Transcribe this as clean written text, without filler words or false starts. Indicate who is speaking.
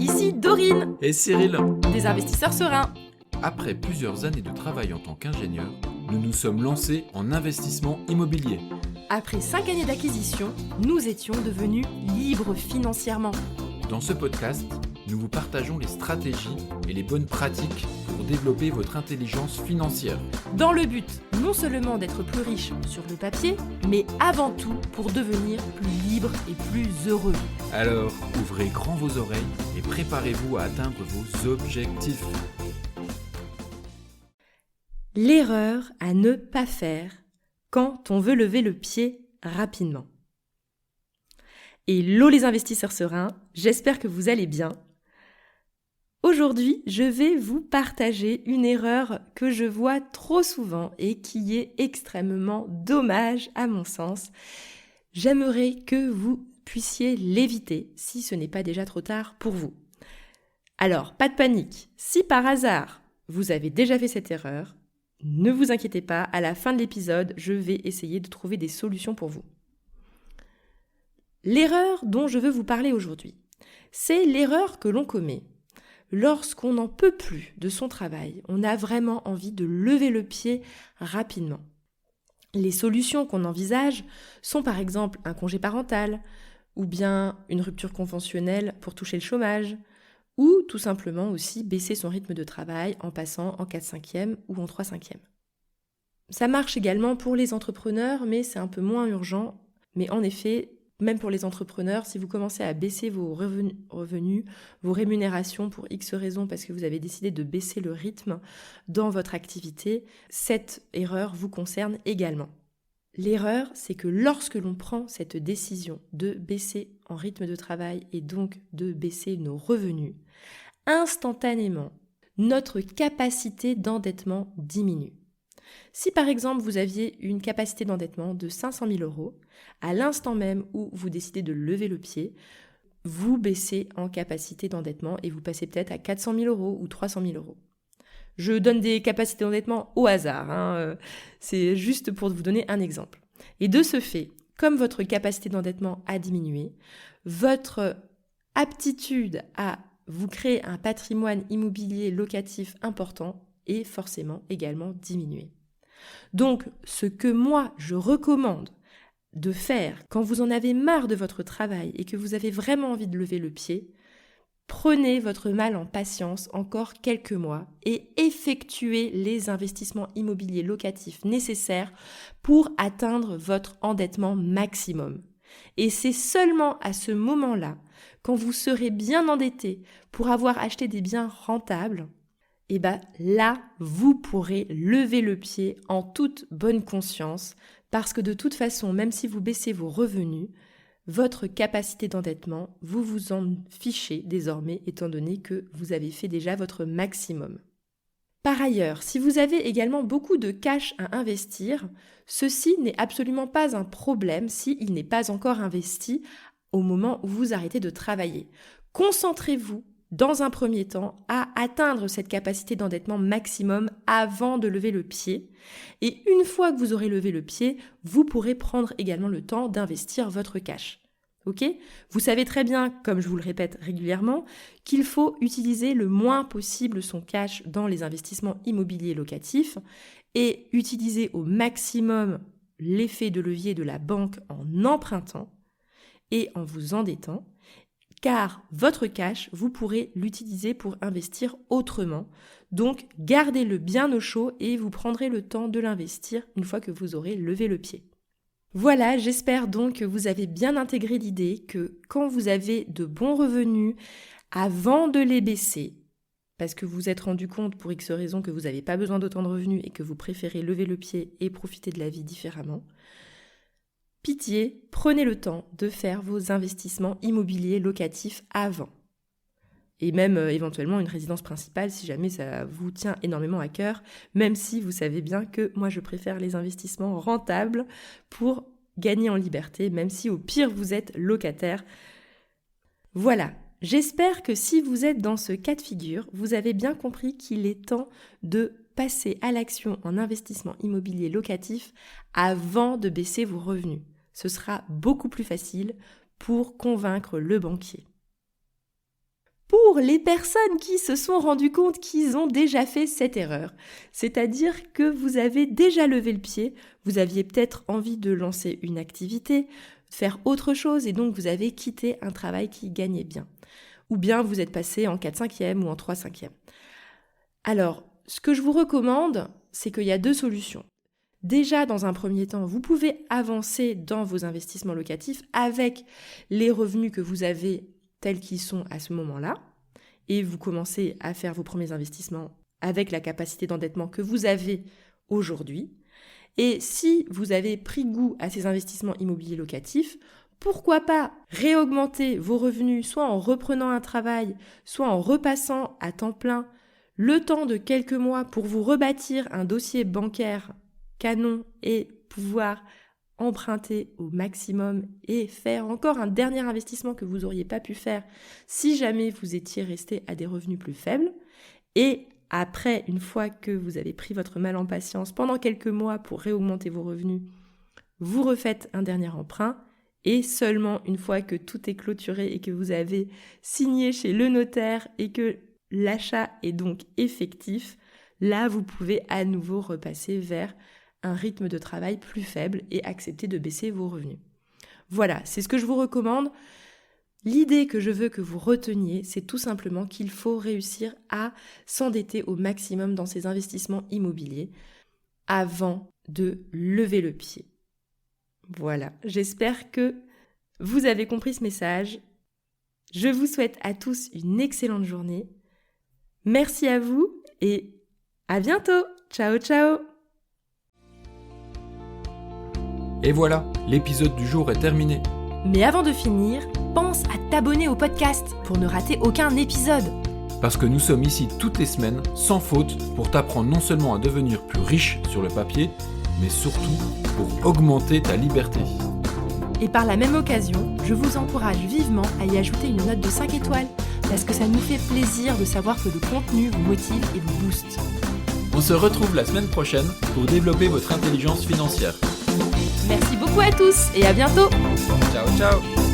Speaker 1: ici Dorine,
Speaker 2: Et Cyril,
Speaker 1: des investisseurs sereins.
Speaker 2: après plusieurs années de travail en tant qu'ingénieur, nous nous sommes lancés en investissement immobilier.
Speaker 1: Après 5 années d'acquisition, nous étions devenus libres financièrement.
Speaker 2: Dans ce podcast, nous vous partageons les stratégies et les bonnes pratiques pour développer votre intelligence financière.
Speaker 1: Dans le but non seulement d'être plus riche sur le papier, mais avant tout pour devenir plus libre et plus heureux.
Speaker 2: Alors, ouvrez grand vos oreilles et préparez-vous à atteindre vos objectifs.
Speaker 1: L'erreur à ne pas faire quand on veut lever le pied rapidement. Hello les investisseurs sereins, j'espère que vous allez bien. Aujourd'hui, je vais vous partager une erreur que je vois trop souvent et qui est extrêmement dommage à mon sens. J'aimerais que vous puissiez l'éviter si ce n'est pas déjà trop tard pour vous. Alors, pas de panique. Si par hasard, vous avez déjà fait cette erreur, ne vous inquiétez pas, à la fin de l'épisode, je vais essayer de trouver des solutions pour vous. L'erreur dont je veux vous parler aujourd'hui, c'est l'erreur que l'on commet lorsqu'on n'en peut plus de son travail. On a vraiment envie de lever le pied rapidement. Les solutions qu'on envisage sont par exemple un congé parental, ou bien une rupture conventionnelle pour toucher le chômage, ou tout simplement aussi baisser son rythme de travail en passant en 4/5e ou en 3/5e. Ça marche également pour les entrepreneurs, mais c'est un peu moins urgent. Mais en effet, même pour les entrepreneurs, si vous commencez à baisser vos revenus, vos rémunérations pour X raisons parce que vous avez décidé de baisser le rythme dans votre activité, cette erreur vous concerne également. L'erreur, c'est que lorsque l'on prend cette décision de baisser en rythme de travail et donc de baisser nos revenus, instantanément, notre capacité d'endettement diminue. Si par exemple vous aviez une capacité d'endettement de 500 000 €, à l'instant même où vous décidez de lever le pied, vous baissez en capacité d'endettement et vous passez peut-être à 400 000 € ou 300 000 €. Je donne des capacités d'endettement au hasard, c'est juste pour vous donner un exemple. Et de ce fait, comme votre capacité d'endettement a diminué, votre aptitude à vous créer un patrimoine immobilier locatif important est forcément également diminuée. Donc, ce que moi, je recommande de faire quand vous en avez marre de votre travail et que vous avez vraiment envie de lever le pied, prenez votre mal en patience encore quelques mois et effectuez les investissements immobiliers locatifs nécessaires pour atteindre votre endettement maximum. Et c'est seulement à ce moment-là, quand vous serez bien endetté pour avoir acheté des biens rentables, et là, vous pourrez lever le pied en toute bonne conscience parce que de toute façon, même si vous baissez vos revenus, votre capacité d'endettement, vous vous en fichez désormais étant donné que vous avez fait déjà votre maximum. Par ailleurs, si vous avez également beaucoup de cash à investir, ceci n'est absolument pas un problème s'il n'est pas encore investi au moment où vous arrêtez de travailler. Concentrez-vous dans un premier temps, à atteindre cette capacité d'endettement maximum avant de lever le pied. Et une fois que vous aurez levé le pied, vous pourrez prendre également le temps d'investir votre cash. Ok ? Vous savez très bien, comme je vous le répète régulièrement, qu'il faut utiliser le moins possible son cash dans les investissements immobiliers locatifs et utiliser au maximum l'effet de levier de la banque en empruntant et en vous endettant. Car votre cash, vous pourrez l'utiliser pour investir autrement. Donc, gardez-le bien au chaud et vous prendrez le temps de l'investir une fois que vous aurez levé le pied. Voilà, j'espère donc que vous avez bien intégré l'idée que quand vous avez de bons revenus, avant de les baisser, parce que vous vous êtes rendu compte pour X raisons que vous n'avez pas besoin d'autant de revenus et que vous préférez lever le pied et profiter de la vie différemment, pitié, prenez le temps de faire vos investissements immobiliers locatifs avant. Et même éventuellement une résidence principale si jamais ça vous tient énormément à cœur, même si vous savez bien que moi je préfère les investissements rentables pour gagner en liberté, même si au pire vous êtes locataire. Voilà, j'espère que si vous êtes dans ce cas de figure, vous avez bien compris qu'il est temps de passer à l'action en investissement immobilier locatif avant de baisser vos revenus. Ce sera beaucoup plus facile pour convaincre le banquier. pour les personnes qui se sont rendues compte qu'ils ont déjà fait cette erreur. C'est-à-dire que vous avez déjà levé le pied, vous aviez peut-être envie de lancer une activité, faire autre chose et donc vous avez quitté un travail qui gagnait bien. Ou bien vous êtes passé en 4/5e ou en 3/5e. Alors, ce que je vous recommande, c'est qu'il y a 2 solutions. Déjà, dans un premier temps, vous pouvez avancer dans vos investissements locatifs avec les revenus que vous avez tels qu'ils sont à ce moment-là, et vous commencez à faire vos premiers investissements avec la capacité d'endettement que vous avez aujourd'hui. Et si vous avez pris goût à ces investissements immobiliers locatifs, pourquoi pas réaugmenter vos revenus, soit en reprenant un travail, soit en repassant à temps plein, le temps de quelques mois pour vous rebâtir un dossier bancaire canon et pouvoir emprunter au maximum et faire encore un dernier investissement que vous n'auriez pas pu faire si jamais vous étiez resté à des revenus plus faibles. Et après, une fois que vous avez pris votre mal en patience pendant quelques mois pour réaugmenter vos revenus, vous refaites un dernier emprunt et seulement une fois que tout est clôturé et que vous avez signé chez le notaire et que l'achat est donc effectif, là vous pouvez à nouveau repasser vers un rythme de travail plus faible et accepter de baisser vos revenus. Voilà, c'est ce que je vous recommande. L'idée que je veux que vous reteniez, c'est tout simplement qu'il faut réussir à s'endetter au maximum dans ces investissements immobiliers avant de lever le pied. Voilà, j'espère que vous avez compris ce message. Je vous souhaite à tous une excellente journée. Merci à vous et à bientôt. Ciao, ciao.
Speaker 2: Et voilà, l'épisode du jour est terminé.
Speaker 1: Mais avant de finir, pense à t'abonner au podcast pour ne rater aucun épisode.
Speaker 2: Parce que nous sommes ici toutes les semaines, sans faute, pour t'apprendre non seulement à devenir plus riche sur le papier, mais surtout pour augmenter ta liberté.
Speaker 1: Et par la même occasion, je vous encourage vivement à y ajouter une note de 5 étoiles, parce que ça nous fait plaisir de savoir que le contenu vous motive et vous booste.
Speaker 2: On se retrouve la semaine prochaine pour développer votre intelligence financière.
Speaker 1: Merci beaucoup à tous et à bientôt.
Speaker 2: Ciao, ciao.